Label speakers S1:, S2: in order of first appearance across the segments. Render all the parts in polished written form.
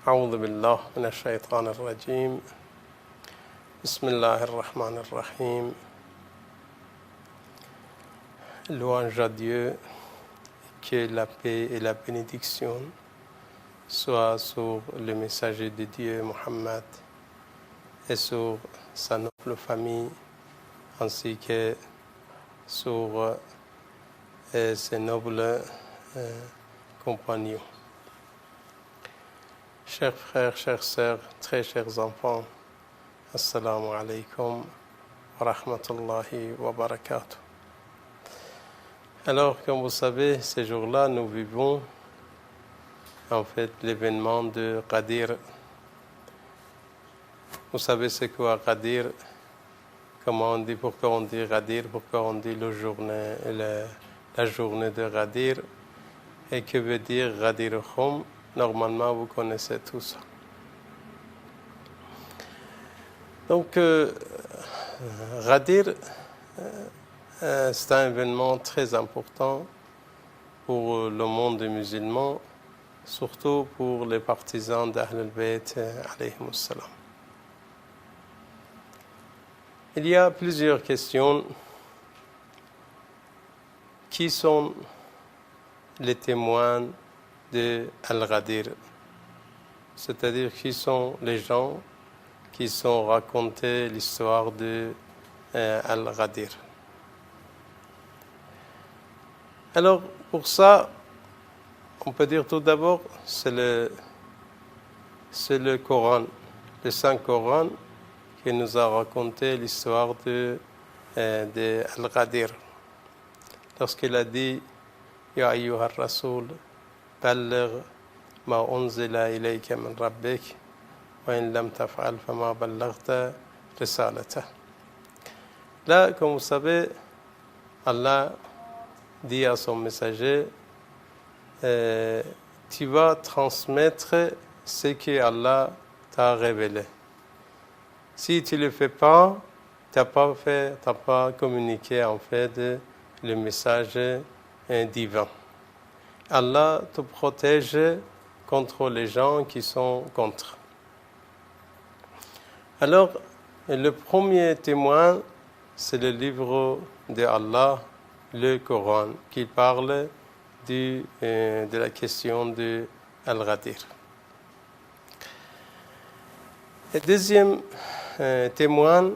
S1: أعوذ بالله من الشيطان الرجيم بسم الله الرحمن الرحيم. Louange à Dieu, que la paix et la bénédiction soient sur le messager de Dieu, Mohammed, et sur sa noble famille, ainsi que sur ses nobles compagnons. Chers frères, chères sœurs, très chers enfants, Assalamu alaikum wa rahmatullahi wa barakatuh. Alors, comme vous savez, ces jours-là, nous vivons en fait l'événement de Ghadir. Vous savez ce qu'est Ghadir, comment on dit, pourquoi on dit Ghadir, pourquoi on dit la journée de Ghadir, et que veut dire Ghadir Khoum. Normalement, vous connaissez tout ça. Donc, Ghadir, c'est un événement très important pour le monde musulman, surtout pour les partisans d'Ahl al-Bayt alayhimus salam. Il y a plusieurs questions. Qui sont les témoins de Al-Ghadir? C'est-à-dire qui sont les gens qui sont racontés l'histoire de Al-Ghadir. Alors, pour ça, on peut dire tout d'abord, c'est le Coran, le Saint-Coran, qui nous a raconté l'histoire de Al-Ghadir. Lorsqu'il a dit « Ya ayyuhar rasoul, balligh ma unzila ilayka min rabbik, wa in lam taf'al fama ballaghta risalata » Là, comme vous savez, Allah dit à son messager, tu vas transmettre ce que Allah t'a révélé. Si tu ne le fais pas, tu n'as pas communiqué en fait le message divin. Allah te protège contre les gens qui sont contre. Alors, le premier témoin, c'est le livre de Allah, le Coran, qui parle de la question de Al-Ghadir. Le deuxième témoin,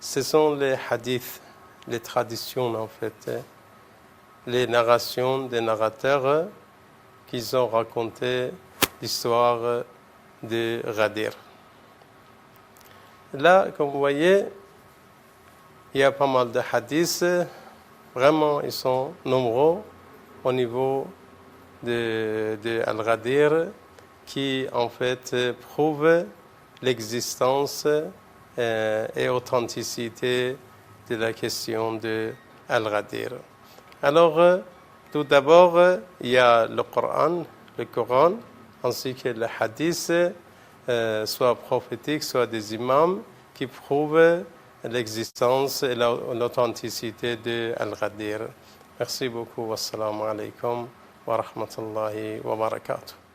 S1: ce sont les hadiths, les traditions en fait, les narrations des narrateurs qui ont raconté l'histoire de Ghadir. Là, comme vous voyez, il y a pas mal de hadiths. Vraiment, ils sont nombreux au niveau de Al-Ghadir qui, en fait, prouvent l'existence et authenticité de la question de Al-Ghadir. Alors, tout d'abord, il y a le Coran, ainsi que les hadiths, soit prophétiques, soit des imams, qui prouvent l'existence et l'authenticité de Al-Ghadir. Merci beaucoup. Wassalamu alaikum wa rahmatullahi wa barakatuh.